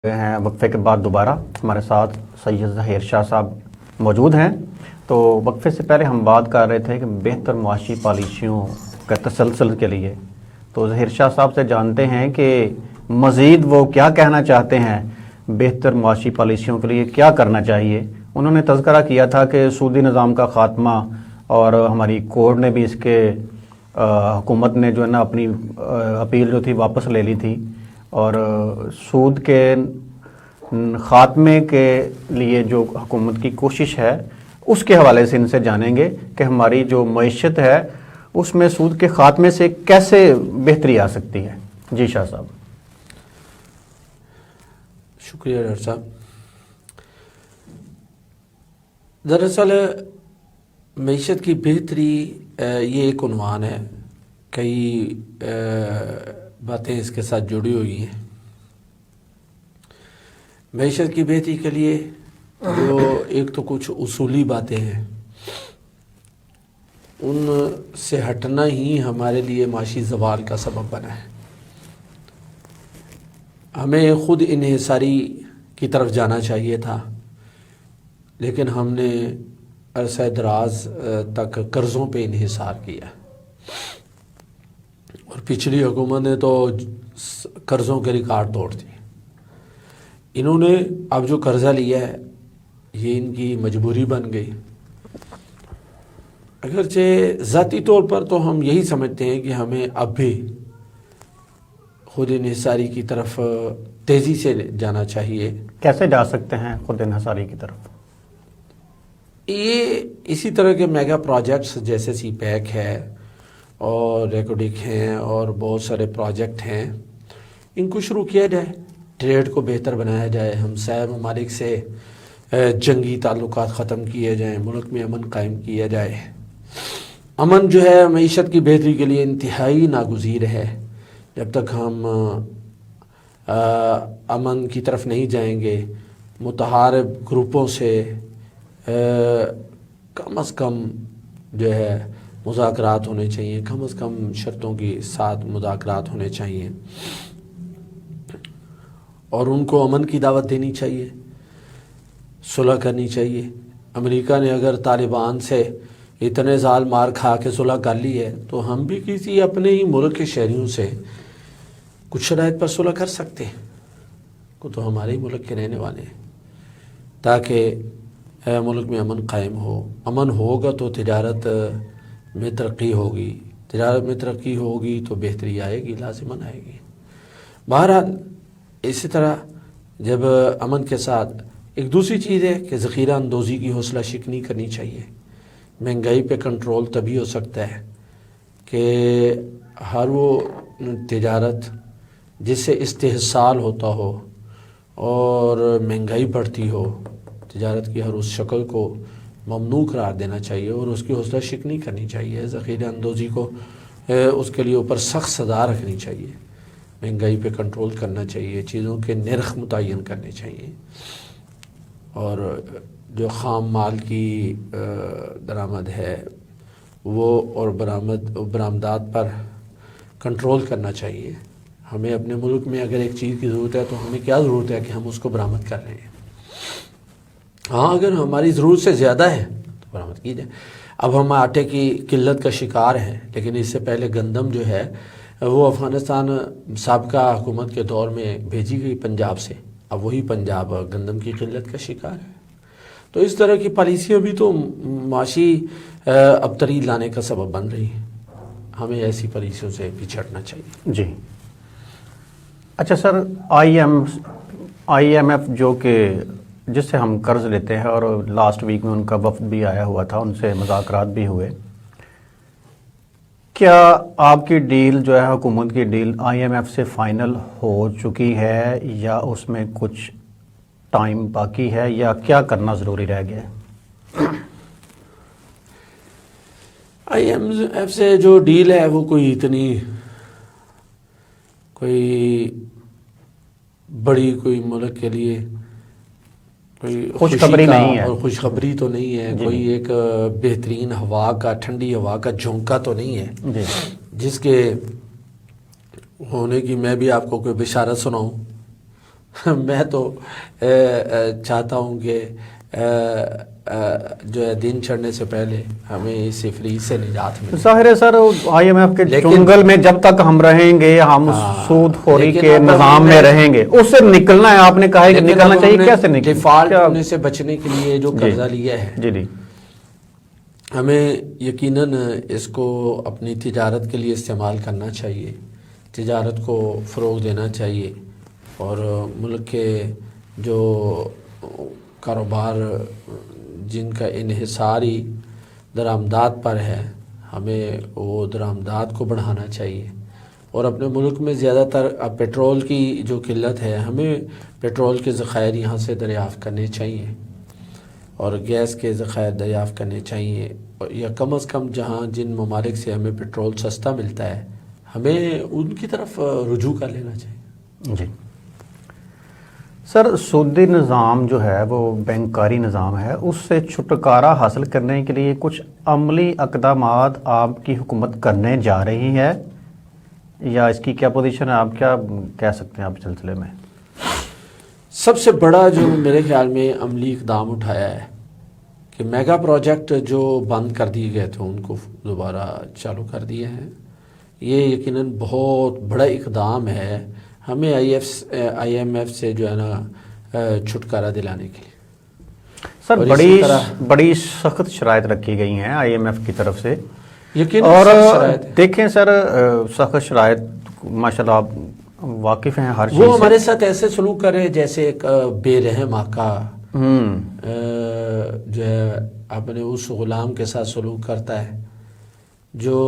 ہیں وقفے کے بعد دوبارہ ہمارے ساتھ سید ظہیر شاہ صاحب موجود ہیں۔ تو وقفے سے پہلے ہم بات کر رہے تھے کہ بہتر معاشی پالیسیوں کا تسلسل کے لیے، تو ظہیر شاہ صاحب سے جانتے ہیں کہ مزید وہ کیا کہنا چاہتے ہیں، بہتر معاشی پالیسیوں کے لیے کیا کرنا چاہیے۔ انہوں نے تذکرہ کیا تھا کہ سودی نظام کا خاتمہ، اور ہماری کورٹ نے بھی اس کے حکومت نے جو ہے نا اپنی اپیل جو تھی واپس لے لی تھی، اور سود کے خاتمے کے لیے جو حکومت کی کوشش ہے اس کے حوالے سے ان سے جانیں گے کہ ہماری جو معیشت ہے اس میں سود کے خاتمے سے کیسے بہتری آ سکتی ہے۔ جی شاہ صاحب۔ شکریہ ڈاکٹر صاحب۔ دراصل معیشت کی بہتری یہ ایک عنوان ہے، کئی باتیں اس کے ساتھ جڑی ہوئی ہیں۔ معیشت کی بہتری کے لیے جو ایک تو کچھ اصولی باتیں ہیں، ان سے ہٹنا ہی ہمارے لیے معاشی زوال کا سبب بنا ہے۔ ہمیں خود انحصاری کی طرف جانا چاہیے تھا، لیکن ہم نے عرصہ دراز تک قرضوں پہ انحصار کیا، اور پچھلی حکومت نے تو قرضوں کے ریکارڈ توڑ دیے۔ انہوں نے اب جو قرضہ لیا ہے یہ ان کی مجبوری بن گئی۔ اگرچہ ذاتی طور پر تو ہم یہی سمجھتے ہیں کہ ہمیں اب بھی خود انحصاری کی طرف تیزی سے جانا چاہیے۔ کیسے جا سکتے ہیں خود انحصاری کی طرف؟ یہ اسی طرح کے میگا پروجیکٹس جیسے سی پیک ہے اور ریکوڈک ہیں اور بہت سارے پروجیکٹ ہیں، ان کو شروع کیا جائے، ٹریڈ کو بہتر بنایا جائے، ہمسایہ ممالک سے جنگی تعلقات ختم کیے جائیں، ملک میں امن قائم کیا جائے۔ امن جو ہے معیشت کی بہتری کے لیے انتہائی ناگزیر ہے۔ جب تک ہم امن کی طرف نہیں جائیں گے، متحارب گروپوں سے کم از کم جو ہے مذاکرات ہونے چاہیے، کم از کم شرطوں کے ساتھ مذاکرات ہونے چاہیے، اور ان کو امن کی دعوت دینی چاہیے، صلح کرنی چاہیے۔ امریکہ نے اگر طالبان سے اتنے سال مار کھا کے صلح کر لی ہے، تو ہم بھی کسی اپنے ہی ملک کے شہریوں سے کچھ شرائط پر صلح کر سکتے ہیں، کو تو ہمارے ہی ملک کے رہنے والے ہیں، تاکہ ملک میں امن قائم ہو۔ امن ہوگا تو تجارت میں ترقی ہوگی، تجارت میں ترقی ہوگی تو بہتری آئے گی، لازماً آئے گی۔ بہرحال اسی طرح جب امن کے ساتھ ایک دوسری چیز ہے کہ ذخیرہ اندوزی کی حوصلہ شکنی کرنی چاہیے۔ مہنگائی پہ کنٹرول تبھی ہو سکتا ہے کہ ہر وہ تجارت جس سے استحصال ہوتا ہو اور مہنگائی بڑھتی ہو، تجارت کی ہر اس شکل کو ممنوع قرار دینا چاہیے اور اس کی حوصلہ شکنی کرنی چاہیے۔ ذخیرہ اندوزی کو اس کے لیے اوپر سخت سزا رکھنی چاہیے، مہنگائی پہ کنٹرول کرنا چاہیے، چیزوں کے نرخ متعین کرنے چاہیے، اور جو خام مال کی درآمد ہے وہ اور برآمدات پر کنٹرول کرنا چاہیے۔ ہمیں اپنے ملک میں اگر ایک چیز کی ضرورت ہے تو ہمیں کیا ضرورت ہے کہ ہم اس کو برآمد کر رہے ہیں۔ ہاں، اگر ہماری ضرورت سے زیادہ ہے تو برآمد کی جائے۔ اب ہم آٹے کی قلت کا شکار ہیں، لیکن اس سے پہلے گندم جو ہے وہ افغانستان سابقہ حکومت کے دور میں بھیجی گئی پنجاب سے، اب وہی پنجاب گندم کی قلت کا شکار ہے۔ تو اس طرح کی پالیسیاں بھی تو معاشی ابتری لانے کا سبب بن رہی ہیں، ہمیں ایسی پالیسیوں سے پچھڑنا چاہیے۔ جی اچھا سر، آئی ایم ایف جو کہ جس سے ہم قرض لیتے ہیں، اور لاسٹ ویک میں ان کا وفد بھی آیا ہوا تھا، ان سے مذاکرات بھی ہوئے، کیا آپ کی ڈیل جو ہے حکومت کی ڈیل آئی ایم ایف سے فائنل ہو چکی ہے، یا اس میں کچھ ٹائم باقی ہے، یا کیا کرنا ضروری رہ گیا ہے؟ آئی ایم ایف سے جو ڈیل ہے وہ کوئی بڑی کوئی ملک کے لیے کوئی خوشخبری نہیں ہے، اور خوشخبری تو نہیں ہے، کوئی ایک بہترین ہوا کا، ٹھنڈی ہوا کا جھونکا تو نہیں ہے جی، جس کے ہونے کی میں بھی آپ کو کوئی بشارت سناؤں میں تو چاہتا ہوں کہ جو ہے دن چڑھنے سے پہلے ہمیں اس افریت سے نجات ملے. ظاہر ہے سر IMF کے چنگل میں جب تک ہم رہیں گے ہم سود خوری کے نظام میں رہیں گے. اس سے نکلنا ہے, آپ نے کہا ہے کہ نکلنا چاہیے, کیسے نکلنا؟ ڈیفالٹ ہونے سے بچنے کے لیے جو قرضہ لیا ہے, جی ہمیں یقیناً اس کو اپنی تجارت کے لیے استعمال کرنا چاہیے, تجارت کو فروغ دینا چاہیے, اور ملک کے جو کاروبار جن کا انحصاری درآمدات پر ہے, ہمیں وہ درآمدات کو بڑھانا چاہیے. اور اپنے ملک میں زیادہ تر پیٹرول کی جو قلت ہے, ہمیں پیٹرول کے ذخائر یہاں سے دریافت کرنے چاہیے, اور گیس کے ذخائر دریافت کرنے چاہیے, یا کم از کم جہاں جن ممالک سے ہمیں پیٹرول سستا ملتا ہے ہمیں ان کی طرف رجوع کر لینا چاہیے. جی سر, سودی نظام جو ہے وہ بینکاری نظام ہے, اس سے چھٹکارا حاصل کرنے کے لیے کچھ عملی اقدامات آپ کی حکومت کرنے جا رہی ہے, یا اس کی کیا پوزیشن ہے, آپ کیا کہہ سکتے ہیں آپ اس سلسلے میں؟ سب سے بڑا جو میرے خیال میں عملی اقدام اٹھایا ہے کہ میگا پروجیکٹ جو بند کر دیے گئے تھے ان کو دوبارہ چالو کر دیے ہیں. یہ یقیناً بہت بڑا اقدام ہے ہمیں IMF سے جو ہے نا چھٹکارا دلانے کے لیے. سر بڑی سخت شرائط رکھی گئی ہیں IMF کی طرف سے, اور دیکھیں سر سخت شرائط ماشاءاللہ آپ واقف ہیں ہر چیز, وہ ہمارے ساتھ ایسے سلوک کرے جیسے ایک بے رحم آقا جو ہے اپنے اس غلام کے ساتھ سلوک کرتا ہے جو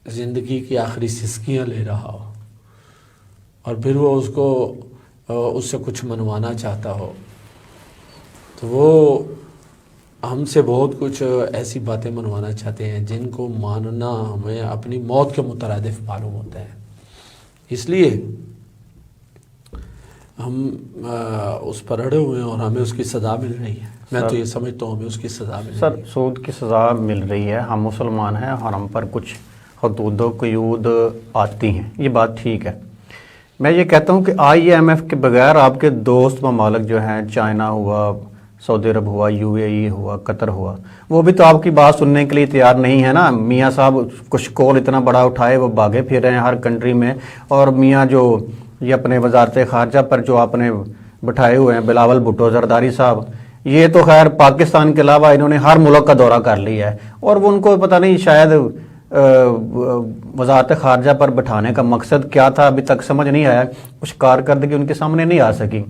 زندگی کی آخری سسکیاں لے رہا ہو, اور پھر وہ اس سے کچھ منوانا چاہتا ہو. تو وہ ہم سے بہت کچھ ایسی باتیں منوانا چاہتے ہیں جن کو ماننا ہمیں اپنی موت کے مترادف معلوم ہوتا ہے. اس لیے ہم اس پر اڑے ہوئے ہیں اور ہمیں اس کی سزا مل رہی ہے. میں تو یہ سمجھتا ہوں ہمیں اس کی سزا مل رہی ہے. سر سود کی سزا مل رہی ہے, ہم مسلمان ہیں اور ہم پر کچھ حدود و قیود آتی ہیں, یہ بات ٹھیک ہے. میں یہ کہتا ہوں کہ IMF کے بغیر آپ کے دوست ممالک جو ہیں, چائنا ہوا, سعودی عرب ہوا, UAE ہوا, قطر ہوا, وہ بھی تو آپ کی بات سننے کے لیے تیار نہیں ہے نا. میاں صاحب کچھ کول اتنا بڑا اٹھائے وہ بھاگے پھر رہے ہیں ہر کنٹری میں, اور میاں جو یہ اپنے وزارت خارجہ پر جو آپ نے بٹھائے ہوئے ہیں بلاول بھٹو زرداری صاحب, یہ تو خیر پاکستان کے علاوہ انہوں نے ہر ملک کا دورہ کر لیا ہے, اور وہ ان کو پتہ نہیں شاید وزارت خارجہ پر بٹھانے کا مقصد کیا تھا ابھی تک سمجھ نہیں آیا, کچھ کارکردگی ان کے سامنے نہیں آ سکی.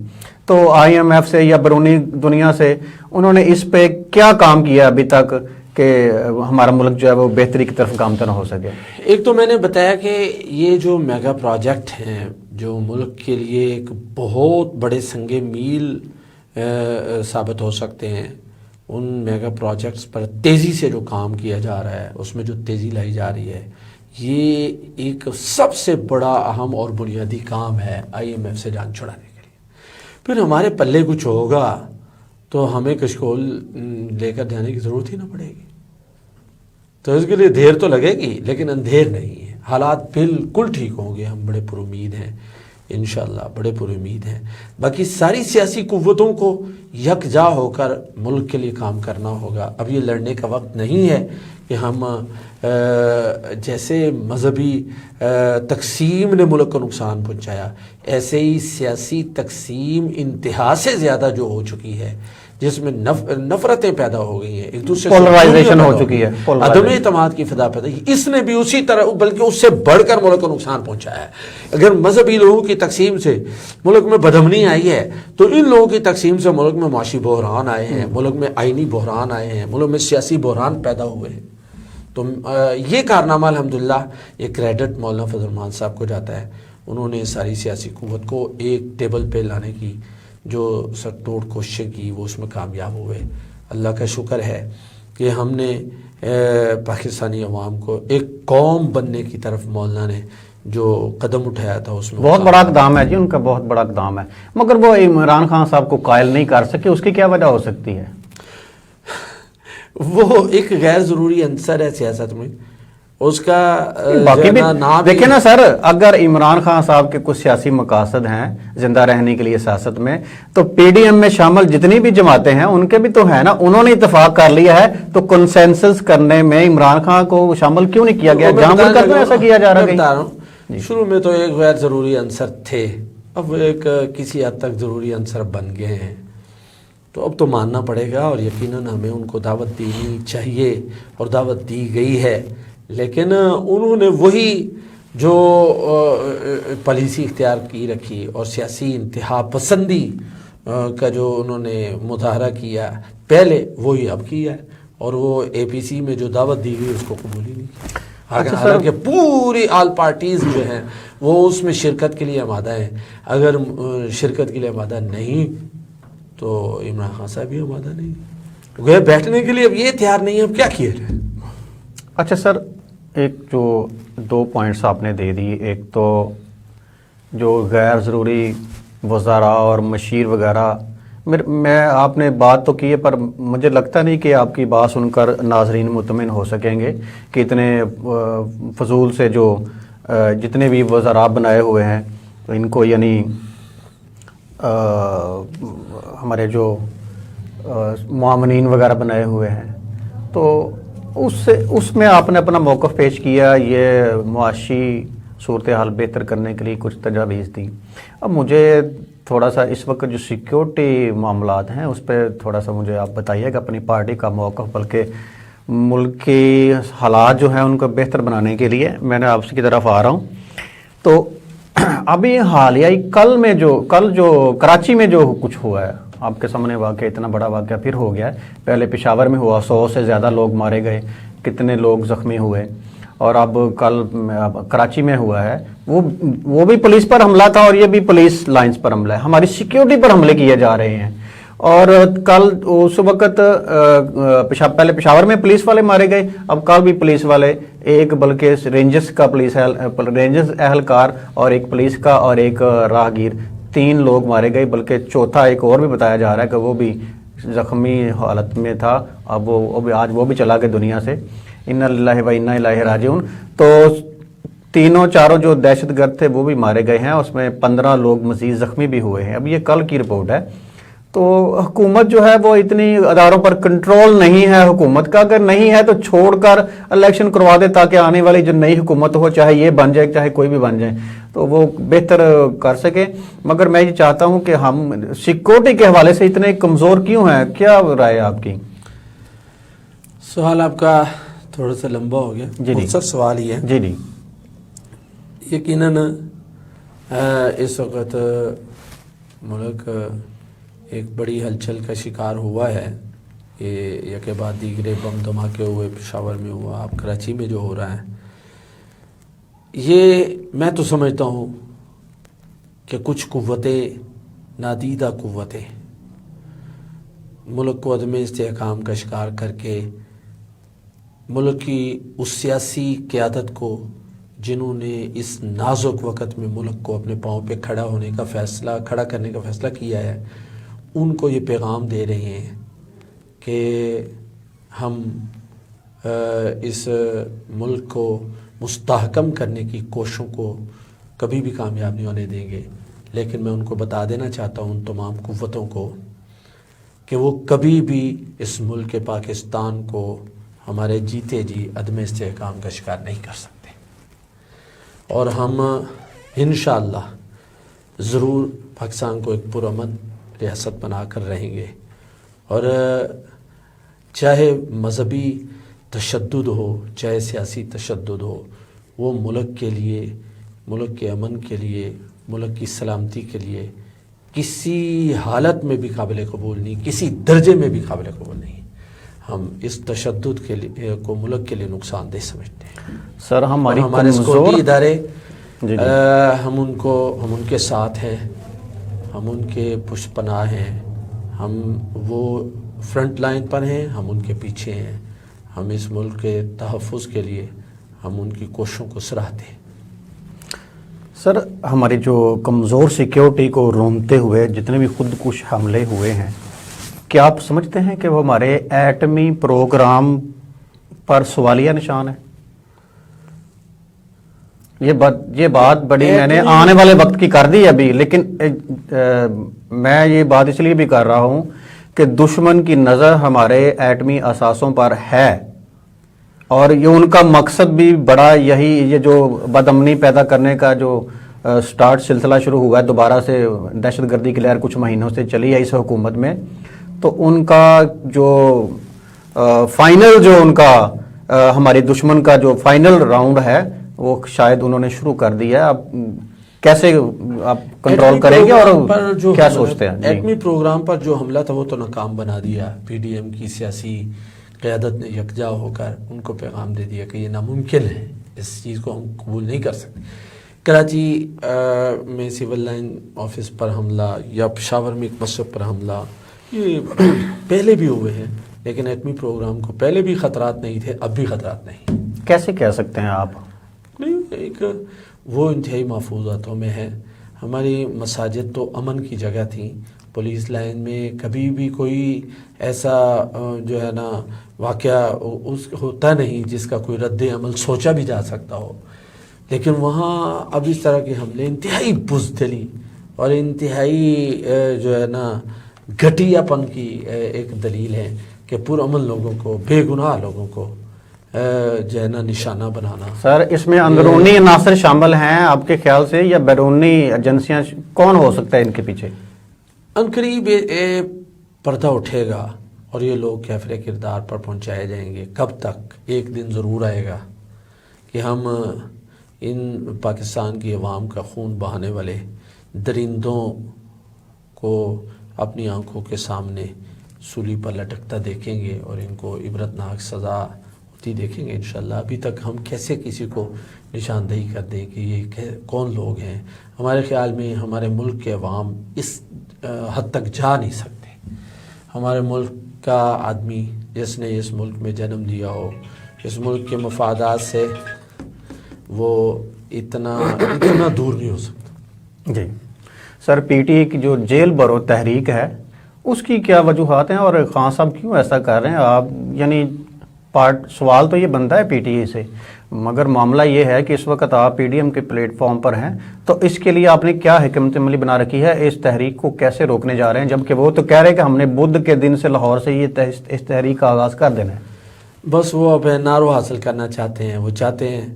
تو IMF سے یا بیرونی دنیا سے انہوں نے اس پہ کیا کام کیا ابھی تک کہ ہمارا ملک جو ہے وہ بہتری کی طرف گامزن ہو سکے؟ ایک تو میں نے بتایا کہ یہ جو میگا پروجیکٹ ہیں جو ملک کے لیے ایک بہت بڑے سنگ میل ثابت ہو سکتے ہیں, ان میگا پروجیکٹس پر تیزی سے جو کام کیا جا رہا ہے, اس میں جو تیزی لائی جا رہی ہے, یہ ایک سب سے بڑا اہم اور بنیادی کام ہے IMF سے جان چھڑانے کے لیے. پھر ہمارے پلے کچھ ہوگا تو ہمیں کشکول لے کر جانے کی ضرورت ہی نہ پڑے گی. تو اس کے لیے دیر تو لگے گی لیکن اندھیر نہیں ہے, حالات بالکل ٹھیک ہوں گے, ہم بڑے پر امید ہیں انشاءاللہ, بڑے پر امید ہیں. باقی ساری سیاسی قوتوں کو یکجا ہو کر ملک کے لیے کام کرنا ہوگا. اب یہ لڑنے کا وقت نہیں ہے کہ ہم جیسے مذہبی تقسیم نے ملک کو نقصان پہنچایا, ایسے ہی سیاسی تقسیم انتہا سے زیادہ جو ہو چکی ہے, جس میں نفرتیں پیدا ہو گئی ہیں, ایک دوسرے پولرائزیشن ہو چکی ہے, عدم اعتماد کی فضا پیدا کی, اس نے بھی اسی طرح بلکہ اس سے بڑھ کر ملک کو نقصان پہنچایا ہے. اگر مذہبی لوگوں کی تقسیم سے ملک میں بدامنی آئی ہے تو ان لوگوں کی تقسیم سے ملک میں معاشی بحران آئے ہیں, ملک میں آئینی بحران آئے ہیں, ملک میں سیاسی بحران پیدا ہوئے ہیں. تو یہ کارنامہ الحمدللہ یہ کریڈٹ مولانا فضل الرحمان صاحب کو جاتا ہے. انہوں نے ساری سیاسی قوت کو ایک ٹیبل پہ لانے کی جو سر توڑ کوششیں کی وہ اس میں کامیاب ہوئے. اللہ کا شکر ہے کہ ہم نے پاکستانی عوام کو ایک قوم بننے کی طرف مولانا نے جو قدم اٹھایا تھا اس میں بہت بڑا اقدام ہے جی, ان کا بہت بڑا اقدام ہے. مگر وہ عمران خان صاحب کو قائل نہیں کر سکے, اس کی کیا وجہ ہو سکتی ہے؟ وہ ایک غیر ضروری عنصر ہے سیاست میں, اس کا باقی بھی نام دیکھیں نا سر، اگر عمران خان صاحب کے کچھ سیاسی مقاصد ہیں زندہ رہنے کے لیے سیاست میں، تو پی ڈی ایم میں شامل جتنی بھی جماعتیں ہیں ان کے بھی تو ہے نا، انہوں نے اتفاق کر لیا ہے، تو کنسنسس کرنے میں عمران خان کو شامل کیوں نہیں کیا گیا؟ جان بوجھ کر تو ایسا کیا جا رہا ہے۔ شروع میں تو ایک غیر ضروری عنصر تھے، اب ایک کسی حد تک ضروری عنصر بن گئے ہیں، تو اب تو ماننا پڑے گا، اور یقیناً ہمیں ان کو دعوت دینی چاہیے، اور دعوت دی گئی ہے، لیکن انہوں نے وہی جو پالیسی اختیار کی رکھی اور سیاسی انتہا پسندی کا جو انہوں نے مظاہرہ کیا پہلے، وہی اب کیا ہے، اور وہ اے پی سی میں جو دعوت دی گئی اس کو قبول ہی نہیں کیا۔ حالانکہ پوری آل پارٹیز جو ہیں وہ اس میں شرکت کے لیے آمادہ ہیں، اگر شرکت کے لیے آمادہ نہیں تو عمران خان صاحب بھی آمادہ نہیں، وہ بیٹھنے کے لیے اب یہ تیار نہیں ہے، اب کیا کیا جائے؟ اچھا سر، ایک جو 2 پوائنٹس آپ نے دے دی، ایک تو جو غیر ضروری وزراء اور مشیر وغیرہ، میں آپ نے بات تو کی ہے، پر مجھے لگتا نہیں کہ آپ کی بات سن کر ناظرین مطمئن ہو سکیں گے کہ اتنے فضول سے جو جتنے بھی وزراء بنائے ہوئے ہیں ان کو، یعنی ہمارے جو معاونین وغیرہ بنائے ہوئے ہیں، تو اس میں آپ نے اپنا موقف پیش کیا، یہ معاشی صورتحال بہتر کرنے کے لیے کچھ تجاویز دی۔ اب مجھے تھوڑا سا اس وقت جو سیکیورٹی معاملات ہیں اس پہ تھوڑا سا مجھے آپ بتائیے کہ اپنی پارٹی کا موقف، بلکہ ملک کی حالات جو ہیں ان کو بہتر بنانے کے لیے میں نے آپ کی طرف آ رہا ہوں۔ تو ابھی حالیہ کل جو کراچی میں جو کچھ ہوا ہے، آپ کے سامنے واقعہ، اتنا بڑا واقعہ پھر ہو گیا ہے، پہلے پشاور میں ہوا، 100 سے زیادہ لوگ مارے گئے، کتنے لوگ زخمی ہوئے، اور اب کل کراچی میں ہوا ہے، وہ بھی پولیس پر حملہ تھا، اور یہ بھی پولیس لائنز پر حملہ ہے، ہماری سیکیورٹی پر حملے کیے جا رہے ہیں۔ اور کل اس وقت پہلے پشاور میں پولیس والے مارے گئے، اب کل بھی پولیس والے، ایک بلکہ رینجرز کا رینجرز اہلکار اور ایک پولیس کا اور ایک راہگیر، 3 لوگ مارے گئے، بلکہ چوتھا ایک اور بھی بتایا جا رہا ہے کہ وہ بھی زخمی حالت میں تھا، اب آج وہ بھی چلا گیا دنیا سے، انا للہ و انا الیہ راجعون۔ تو تینوں چاروں جو دہشت گرد تھے وہ بھی مارے گئے ہیں، اس میں 15 لوگ مزید زخمی بھی ہوئے ہیں۔ اب یہ کل کی رپورٹ ہے، تو حکومت جو ہے وہ اتنی اداروں پر کنٹرول نہیں ہے حکومت کا، اگر نہیں ہے تو چھوڑ کر الیکشن کروا دے تاکہ آنے والی جو نئی حکومت ہو، چاہے یہ بن جائے چاہے کوئی بھی بن جائے، تو وہ بہتر کر سکے۔ مگر میں یہ چاہتا ہوں کہ ہم سیکورٹی کے حوالے سے اتنے کمزور کیوں ہیں؟ کیا رائے ہے آپ کی؟ سوال آپ کا تھوڑا سا لمبا ہو گیا، مختصر سوال ہی ہے۔ جی یقیناً اس وقت ملک ایک بڑی ہلچل کا شکار ہوا ہے، یہ یکے بعد دیگرے بم دھماکے ہوئے، پشاور میں ہوا، اب کراچی میں جو ہو رہا ہے، یہ میں تو سمجھتا ہوں کہ کچھ قوتیں، نادیدہ قوتیں، ملک کو عدم استحکام کا شکار کر کے ملک کی اس سیاسی قیادت کو، جنہوں نے اس نازک وقت میں ملک کو اپنے پاؤں پہ کھڑا کرنے کا فیصلہ کیا ہے، ان کو یہ پیغام دے رہے ہیں کہ ہم اس ملک کو مستحکم کرنے کی کوششوں کو کبھی بھی کامیاب نہیں ہونے دیں گے۔ لیکن میں ان کو بتا دینا چاہتا ہوں، ان تمام قوتوں کو، کہ وہ کبھی بھی اس ملک پاکستان کو ہمارے جیتے جی عدم استحکام کا شکار نہیں کر سکتے، اور ہم انشاءاللہ ضرور پاکستان کو ایک پرامن ریاست بنا کر رہیں گے، اور چاہے مذہبی تشدد ہو، چاہے سیاسی تشدد ہو، وہ ملک کے لیے، ملک کے امن کے لیے، ملک کی سلامتی کے لیے کسی حالت میں بھی قابل قبول نہیں، کسی درجے میں بھی قابل قبول نہیں۔ ہم اس تشدد کے لیے کو ملک کے لیے نقصان دہ سمجھتے ہیں۔ سر ہمارے سیکورٹی ادارے، ہم ان کے ساتھ ہیں، ہم ان کے پشت پناہ ہیں، ہم وہ فرنٹ لائن پر ہیں، ہم ان کے پیچھے ہیں، ہم اس ملک کے تحفظ کے لیے ہم ان کی کوششوں کو سراہتے ہیں۔ سر ہماری جو کمزور سیکیورٹی کو روندتے ہوئے جتنے بھی خود کش حملے ہوئے ہیں، کیا آپ سمجھتے ہیں کہ وہ ہمارے ایٹمی پروگرام پر سوالیہ نشان ہے؟ یہ بات بڑی میں نے آنے والے وقت کی کر دی ابھی، لیکن میں یہ بات اس لیے بھی کر رہا ہوں کہ دشمن کی نظر ہمارے ایٹمی اثاثوں پر ہے، اور یہ ان کا مقصد بھی بڑا یہی، یہ جو بدامنی پیدا کرنے کا جو سٹارٹ سلسلہ شروع ہوا ہے دوبارہ سے، دہشت گردی کی لہر کچھ مہینوں سے چلی ہے اس حکومت میں، تو ان کا جو فائنل جو ان کا ہمارے دشمن کا جو فائنل راؤنڈ ہے وہ شاید انہوں نے شروع کر دیا ہے۔ اب کیسے آپ کنٹرول کریں گے اور کیا سوچتے ہیں؟ ایٹمی پروگرام پر جو حملہ تھا وہ تو ناکام بنا دیا، پی ڈی ایم کی سیاسی قیادت نے یکجا ہو کر ان کو پیغام دے دیا کہ یہ ناممکن ہے، اس چیز کو ہم قبول نہیں کر سکتے۔ کراچی میں سول لائن آفس پر حملہ یا پشاور میں ایک مسجد پر حملہ، یہ پہلے بھی ہوئے ہیں، لیکن ایٹمی پروگرام کو پہلے بھی خطرات نہیں تھے، اب بھی خطرات نہیں۔ کیسے کہہ سکتے ہیں آپ؟ نہیں، ایک وہ انتہائی محفوظاتوں میں ہے۔ ہماری مساجد تو امن کی جگہ تھیں، پولیس لائن میں کبھی بھی کوئی ایسا جو ہے نا واقعہ ہوتا نہیں جس کا کوئی رد عمل سوچا بھی جا سکتا ہو، لیکن وہاں اب اس طرح کے حملے انتہائی بزدلی اور انتہائی جو ہے نا گھٹیا پن کی ایک دلیل ہے کہ پرامن لوگوں کو، بے گناہ لوگوں کو جو ہے نا نشانہ بنانا۔ سر اس میں اندرونی عناصر شامل ہیں آپ کے خیال سے، یا بیرونی ایجنسیاں؟ کون ہو سکتا ہے ان کے پیچھے؟ عنقریب پردہ اٹھے گا اور یہ لوگ کیفر کردار پر پہنچائے جائیں گے۔ کب تک؟ ایک دن ضرور آئے گا کہ ہم ان پاکستان کی عوام کا خون بہانے والے درندوں کو اپنی آنکھوں کے سامنے سولی پر لٹکتا دیکھیں گے اور ان کو عبرتناک سزا ہوتی دیکھیں گے انشاءاللہ۔ ابھی تک ہم کیسے کسی کو نشاندہی کر دیں کہ یہ کون لوگ ہیں؟ ہمارے خیال میں ہمارے ملک کے عوام اس حد تک جا نہیں سکتے۔ ہمارے ملک کا آدمی جس نے اس ملک میں جنم لیا ہو، اس ملک کے مفادات سے وہ اتنا دور نہیں ہو سکتا۔ جی سر، پی ٹی کی جو جیل برو تحریک ہے اس کی کیا وجوہات ہیں، اور خان صاحب کیوں ایسا کر رہے ہیں؟ آپ یعنی سوال تو یہ بنتا ہے پی ٹی آئی سے، مگر معاملہ یہ ہے کہ اس وقت آپ پی ڈی ایم کے پلیٹ فارم پر ہیں، تو اس کے لیے آپ نے کیا حکمت عملی بنا رکھی ہے؟ اس تحریک کو کیسے روکنے جا رہے ہیں، جبکہ وہ تو کہہ رہے ہیں کہ ہم نے بدھ کے دن سے لاہور سے یہ اس تحریک کا آغاز کر دینا ہے؟ بس وہ اب این آر او حاصل کرنا چاہتے ہیں، وہ چاہتے ہیں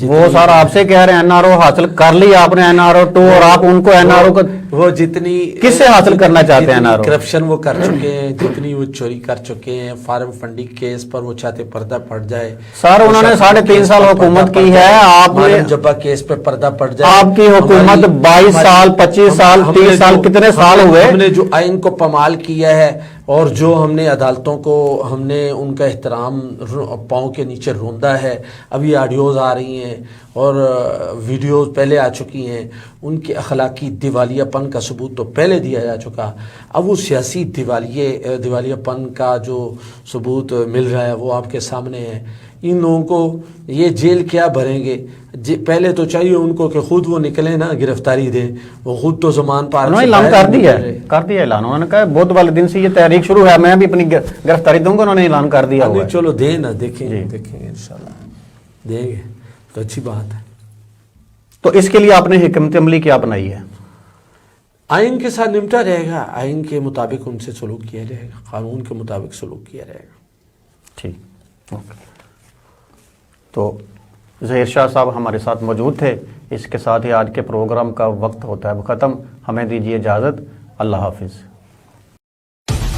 وہ سر آپ سے کہہ رہے ہیں این آر او حاصل کر لی آپ نے، این آر او 2، اور آپ ان کو این آر او کو وہ جتنی کس سے حاصل کرنا چاہتے ہیں این آر او؟ کرپشن وہ کر چکے ہیں، جتنی وہ چوری کر چکے ہیں، فارم فنڈنگ کیس پر وہ چاہتے پردہ پڑ جائے۔ سر انہوں نے 3.5 سال حکومت کی ہے، آپ نے جبا کیس پہ پردہ پڑ جائے۔ آپ کی حکومت 22 سال 25 سال 30 سال کتنے سال ہوئے؟ ہم نے جو آئین کو پامال کیا ہے اور جو ہم نے عدالتوں کو ہم نے ان کا احترام پاؤں کے نیچے روندا ہے، ابھی آڈیوز آ رہی ہیں اور ویڈیوز پہلے آ چکی ہیں، ان کے اخلاقی دیوالیہ پن کا ثبوت تو پہلے دیا جا چکا، اب وہ سیاسی دیوالیہ پن کا جو ثبوت مل رہا ہے وہ آپ کے سامنے ہے۔ ان لوگوں کو یہ جیل کیا بھریں گے؟ پہلے تو چاہیے ان کو کہ خود وہ نکلیں نا، گرفتاری دیں، وہ خود تو زمان پار انہوں نے اعلان کر دیا اعلان، انہوں نے کہا بدھ والے دن سے یہ تحریک شروع ہے، میں بھی اپنی گرفتاری دوں گا، انہوں نے اعلان کر دیا ہوا ہے۔ چلو دیں نا، دیکھیں گے انشاءاللہ دیں گے تو اچھی بات ہے۔ تو اس کے لیے آپ نے حکمت عملی کیا اپنائی ہے؟ آئین کے ساتھ نمٹا رہے گا، آئین کے مطابق ان سے سلوک کیا جائے گا، قانون کے مطابق سلوک کیا جائے گا۔ ٹھیک، اوکے۔ تو ظہیر شاہ صاحب ہمارے ساتھ موجود تھے، اس کے ساتھ ہی آج کے پروگرام کا وقت ہوتا ہے ختم، ہمیں دیجیے اجازت، اللہ حافظ۔